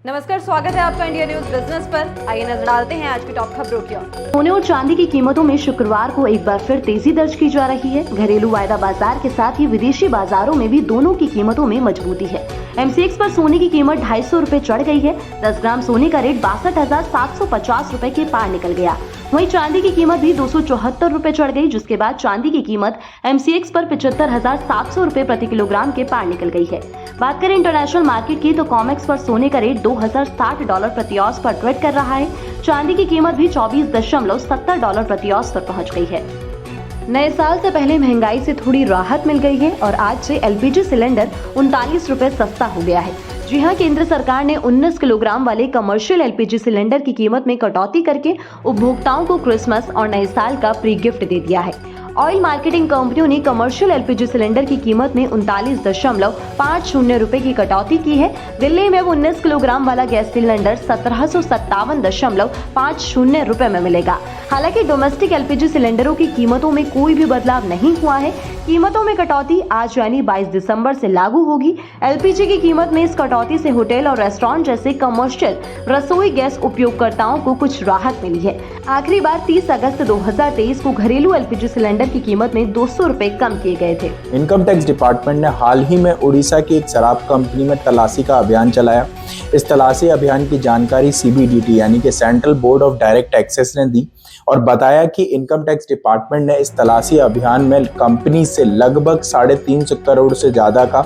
नमस्कार, स्वागत है आपका इंडिया न्यूज बिजनेस पर। आइए नजर डालते हैं आज की टॉप खबरों की ओर। सोने और चांदी की कीमतों में शुक्रवार को एक बार फिर तेजी दर्ज की जा रही है। घरेलू वायदा बाजार के साथ ही विदेशी बाजारों में भी दोनों की कीमतों में मजबूती है। MCX पर सोने की कीमत 250 रूपए चढ़ गई है। 10 ग्राम सोने का रेट 62,750 रूपए के पार निकल गया। वहीं चांदी की कीमत भी 274 रूपए चढ़ गई, जिसके बाद चांदी की कीमत MCX पर 75,700 रूपए प्रति किलोग्राम के पार निकल गई है। बात करें इंटरनेशनल मार्केट की तो कॉमेक्स पर सोने का रेट $2060 प्रति औंस पर ट्रेड कर रहा है। चांदी की कीमत भी $24.70 प्रति औंस पर पहुंच गई है। नए साल से पहले महंगाई से थोड़ी राहत मिल गई है और आज से LPG सिलेंडर 39 रूपए सस्ता हो गया है। जी हां, केंद्र सरकार ने 19 किलोग्राम वाले कमर्शियल LPG सिलेंडर की कीमत में कटौती करके उपभोक्ताओं को क्रिसमस और नए साल का फ्री गिफ्ट दे दिया है। ऑयल मार्केटिंग कंपनियों ने कमर्शियल LPG सिलेंडर की कीमत में 39.50 रूपए की कटौती की है। दिल्ली में 19 किलोग्राम वाला गैस सिलेंडर 1757.50 रूपए में मिलेगा। हालांकि डोमेस्टिक LPG सिलेंडरों की कीमतों में कोई भी बदलाव नहीं हुआ है। कीमतों में कटौती आज यानी 22 दिसंबर से लागू होगी। LPG की कीमत में इस कटौती से होटल और रेस्टोरेंट जैसे कमर्शियल रसोई गैस उपयोगकर्ताओं को कुछ राहत मिली है। आखिरी बार 30 अगस्त 2023 को घरेलू LPG सिलेंडर की कीमत में 200 रुपए कम किए गए थे। इनकम टैक्स डिपार्टमेंट ने हाल ही में उड़ीसा की एक शराब कंपनी में तलाशी का अभियान चलाया। इस तलाशी अभियान की जानकारी CBDT यानी कि central board of direct taxes ने दी और बताया कि इनकम टैक्स डिपार्टमेंट ने इस तलाशी अभियान में कंपनी से लगभग 350 करोड़ से ज्यादा का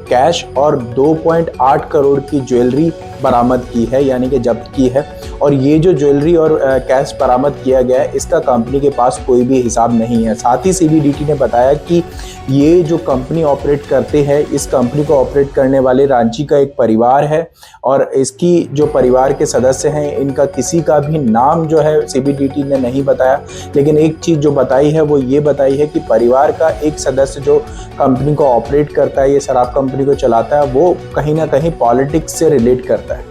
कैश और 2.8 करोड़ की ज्वेलरी बरामद की है, यानी कि जब्त की है। और ये जो ज्वेलरी और कैश बरामद किया गया है, इसका कंपनी के पास कोई भी हिसाब नहीं है। साथ ही CBDT ने बताया कि ये जो कंपनी ऑपरेट करते हैं, इस कंपनी को ऑपरेट करने वाले रांची का एक परिवार है और इसकी जो परिवार के सदस्य हैं, इनका किसी का भी नाम जो है CBDT ने नहीं बताया। लेकिन एक चीज़ जो बताई है वो ये बताई है कि परिवार का एक सदस्य जो कंपनी को ऑपरेट करता है, ये शराब कंपनी को चलाता है, वो कहीं ना कहीं पॉलिटिक्स से रिलेट करता है।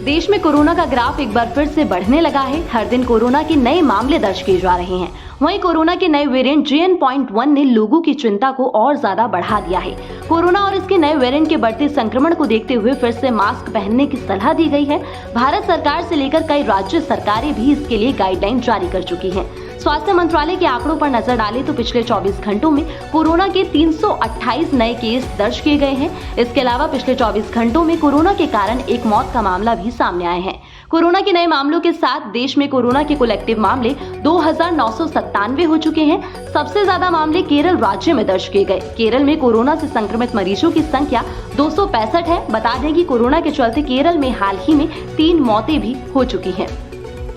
देश में कोरोना का ग्राफ एक बार फिर से बढ़ने लगा है। हर दिन कोरोना के नए मामले दर्ज किए जा रहे हैं। वहीं कोरोना के नए वेरिएंट JN.1 ने लोगों की चिंता को और ज्यादा बढ़ा दिया है। कोरोना और इसके नए वेरिएंट के बढ़ते संक्रमण को देखते हुए फिर से मास्क पहनने की सलाह दी गई है। भारत सरकार से लेकर कई राज्य सरकारें भी इसके लिए गाइडलाइन जारी कर चुकी हैं। स्वास्थ्य मंत्रालय के आंकड़ों पर नजर डालें तो पिछले 24 घंटों में कोरोना के 328 नए केस दर्ज किए गए हैं। इसके अलावा पिछले 24 घंटों में कोरोना के कारण एक मौत का मामला भी सामने आया है। कोरोना के नए मामलों के साथ देश में कोरोना के कुल एक्टिव मामले 2,997 हो चुके हैं। सबसे ज्यादा मामले केरल राज्य में दर्ज किए गए। केरल में कोरोना से संक्रमित मरीजों की संख्या 265 है। बता दें कि कोरोना के चलते केरल में हाल ही में 3 मौतें भी हो चुकी हैं।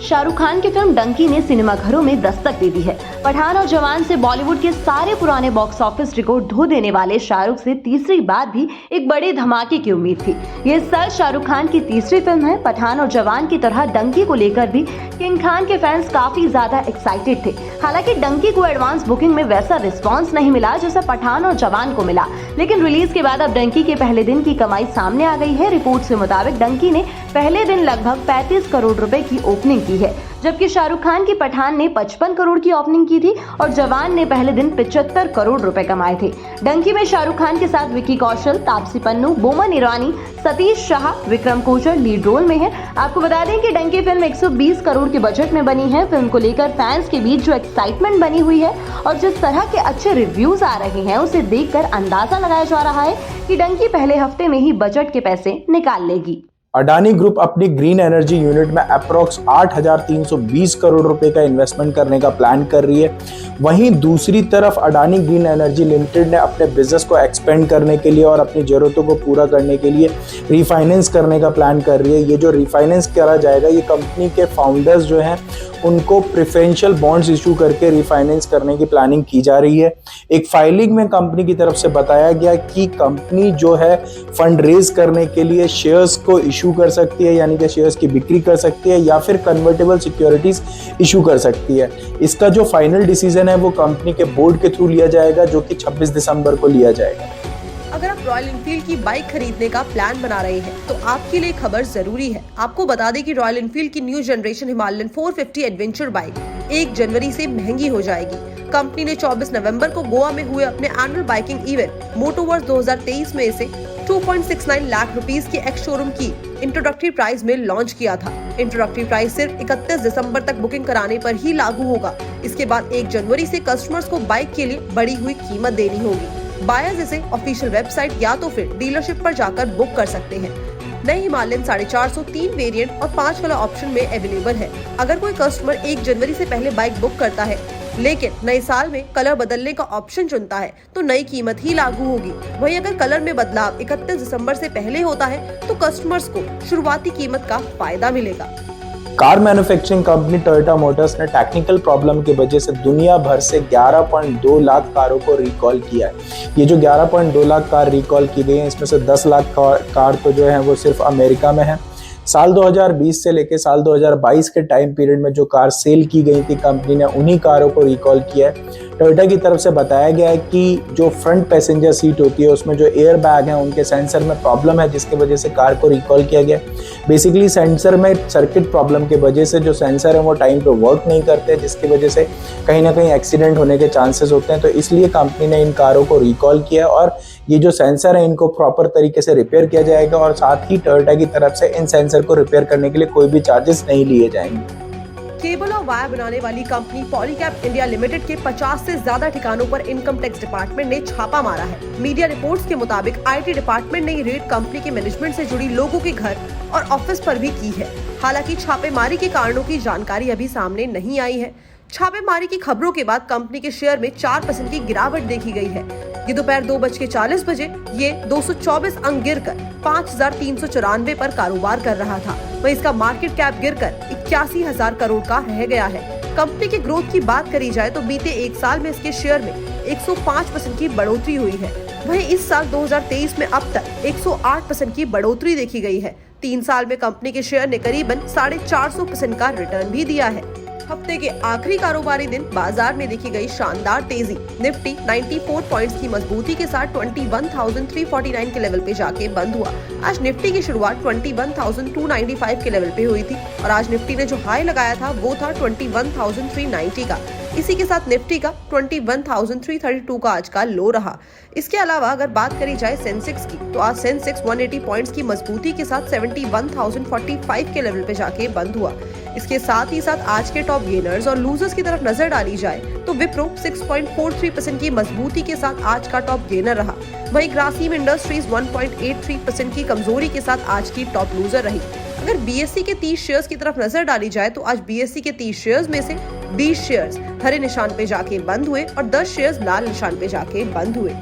शाहरुख खान की फिल्म डंकी ने सिनेमाघरों में दस्तक दे दी है। पठान और जवान से बॉलीवुड के सारे पुराने बॉक्स ऑफिस रिकॉर्ड धो देने वाले शाहरुख से तीसरी बार भी एक बड़े धमाके की उम्मीद थी। ये इस साल शाहरुख खान की तीसरी फिल्म है। पठान और जवान की तरह डंकी को लेकर भी किंग खान के फैंस काफी ज्यादा एक्साइटेड थे। हालांकि डंकी को एडवांस बुकिंग में वैसा रिस्पॉन्स नहीं मिला जैसा पठान और जवान को मिला, लेकिन रिलीज के बाद अब डंकी के पहले दिन की कमाई सामने आ गई है। रिपोर्ट के मुताबिक डंकी ने पहले दिन लगभग 35 करोड़ रुपए की ओपनिंग की है, जबकि शाहरुख खान की पठान ने 55 करोड़ की ओपनिंग की थी और जवान ने पहले दिन 75 करोड़ रुपए कमाए थे। डंकी में शाहरुख खान के साथ विकी कौशल, तापसी पन्नू, बोमन ईरानी, सतीश शाह, विक्रम कोचर लीड रोल में है। आपको बता दें कि डंकी फिल्म 120 करोड़ के बजट में बनी है। फिल्म को लेकर फैंस के बीच जो एक्साइटमेंट बनी हुई है और जिस तरह के अच्छे रिव्यूज आ रहे हैं, उसे देखकर अंदाजा लगाया जा रहा है कि डंकी पहले हफ्ते में ही बजट के पैसे निकाल लेगी। अडानी ग्रुप अपनी ग्रीन एनर्जी यूनिट में अप्रोक्स 8,320 करोड़ रुपए का इन्वेस्टमेंट करने का प्लान कर रही है। वहीं दूसरी तरफ अडानी ग्रीन एनर्जी लिमिटेड ने अपने बिजनेस को एक्सपेंड करने के लिए और अपनी जरूरतों को पूरा करने के लिए रिफाइनेंस करने का प्लान कर रही है। ये जो रिफाइनेंस करा जाएगा, ये कंपनी के फाउंडर्स जो हैं उनको प्रेफरेंशियल बॉन्ड्स इशू करके रिफाइनेंस करने की प्लानिंग की जा रही है। एक फाइलिंग में कंपनी की तरफ से बताया गया कि कंपनी जो है फंड रेज करने के लिए शेयर्स को इशू कर सकती है, यानी कि शेयर्स की बिक्री कर सकती है या फिर कन्वर्टेबल सिक्योरिटीज इशू कर सकती है। इसका जो फाइनल डिसीजन है वो कंपनी के बोर्ड के थ्रू लिया जाएगा, जो कि 26 दिसंबर को लिया जाएगा। अगर आप रॉयल एनफील्ड की बाइक खरीदने का प्लान बना रहे हैं तो आपके लिए खबर जरूरी है। आपको बता दें कि रॉयल एनफील्ड की new generation Himalayan 450 adventure bike 1 जनवरी से महंगी हो जाएगी। कंपनी ने 24 नवंबर को गोवा में हुए अपने एनुअल बाइकिंग इवेंट मोटोवर्स 2023 में इसे 2.69 लाख रुपीस की एक्स शोरूम की इंट्रोडक्टरी प्राइस में लॉन्च किया था। इंट्रोडक्टरी प्राइस सिर्फ 31 दिसंबर तक बुकिंग कराने पर ही लागू होगा। इसके बाद 1 जनवरी से कस्टमर्स को बाइक के लिए बढ़ी हुई कीमत देनी होगी। बायर्स इसे ऑफिशियल वेबसाइट या तो फिर डीलरशिप पर जाकर बुक कर सकते हैं। नई हिमालयन 450 3 वेरिएंट और 5 कलर ऑप्शन में अवेलेबल है। अगर कोई कस्टमर 1 जनवरी से पहले बाइक बुक करता है लेकिन नए साल में कलर बदलने का ऑप्शन चुनता है तो नई कीमत ही लागू होगी। वहीं अगर कलर में बदलाव 31 दिसंबर से पहले होता है तो कस्टमर्स को शुरुआती कीमत का फायदा मिलेगा। Car manufacturing company Toyota Motors ने टेक्निकल प्रॉब्लम की वजह से दुनिया भर से 11.2 लाख कारों को रिकॉल किया है। ये जो 11.2 लाख कार रिकॉल की गई है, इसमें से 10 लाख कार तो जो है वो सिर्फ अमेरिका में है। साल 2020 से लेकर साल 2022 के टाइम पीरियड में जो कार सेल की गई थी, कंपनी ने उन्हीं कारों को रिकॉल किया है। टोयोटा की तरफ से बताया गया है कि जो फ्रंट पैसेंजर सीट होती है उसमें जो एयर बैग हैं उनके सेंसर में प्रॉब्लम है, जिसकी वजह से कार को रिकॉल किया गया। बेसिकली सेंसर में सर्किट प्रॉब्लम की वजह से जो सेंसर है वो टाइम पे वर्क नहीं करते, जिसकी वजह से कहीं ना कहीं एक्सीडेंट होने के चांसेस होते हैं। तो इसलिए कंपनी ने इन कारों को रिकॉल किया और ये जो सेंसर है इनको प्रॉपर तरीके से रिपेयर किया जाएगा और साथ ही टोयोटा की तरफ से इन सेंसर को रिपेयर करने के लिए कोई भी चार्जेस नहीं लिए जाएंगे। केबल और वायर बनाने वाली कंपनी पॉलीकैब इंडिया लिमिटेड के 50 से ज्यादा ठिकानों पर इनकम टैक्स डिपार्टमेंट ने छापा मारा है। मीडिया रिपोर्ट्स के मुताबिक आईटी डिपार्टमेंट ने ये रेड कंपनी के मैनेजमेंट से जुड़ी लोगों के घर और ऑफिस पर भी की है। हालांकि छापेमारी के कारणों की जानकारी अभी सामने नहीं आई है। छापेमारी की खबरों के बाद कंपनी के शेयर में 4% की गिरावट देखी गई है। ये दोपहर 2:40 बजे ये 224 अंक गिरकर 5,394 पर कारोबार कर रहा था। वहीं इसका मार्केट कैप गिरकर 81,000 करोड़ का रह गया है। कंपनी के ग्रोथ की बात करी जाए तो बीते 1 साल में इसके शेयर में 105% की बढ़ोतरी हुई है। वहीं इस साल 2023 में अब तक 108% की बढ़ोतरी देखी गई है। 3 साल में कंपनी के शेयर ने करीबन 450% का रिटर्न भी दिया है। हफ्ते के आखिरी कारोबारी दिन बाजार में देखी गई शानदार तेजी। निफ्टी 94 पॉइंट्स की मजबूती के साथ 21,349 के लेवल पे जाके बंद हुआ। आज निफ्टी की शुरुआत 21,295 के लेवल पे हुई थी और आज निफ्टी ने जो हाई लगाया था वो था 21,390 का। इसी के साथ निफ्टी का 21,332 का आज का लो रहा। इसके अलावा अगर बात करी जाए सेंसेक्स की तो आज सेंसेक्स 180 पॉइंट्स की मजबूती के साथ 71,045 के लेवल पे जाके बंद हुआ। इसके साथ ही साथ आज के टॉप गेनर्स और लूजर्स की तरफ नजर डाली जाए तो विप्रो 6.43% की मजबूती के साथ आज का टॉप गेनर रहा। वहीं ग्रासिम इंडस्ट्रीज 1.83% की कमजोरी के साथ आज की टॉप लूजर रही। अगर बीएसई के 30 शेयर्स की तरफ नजर डाली जाए तो आज बीएसई के 30 शेयर्स में से 20 शेयर्स हरे निशान पे जाके बंद हुए और 10 शेयर्स लाल निशान पे जाके बंद हुए।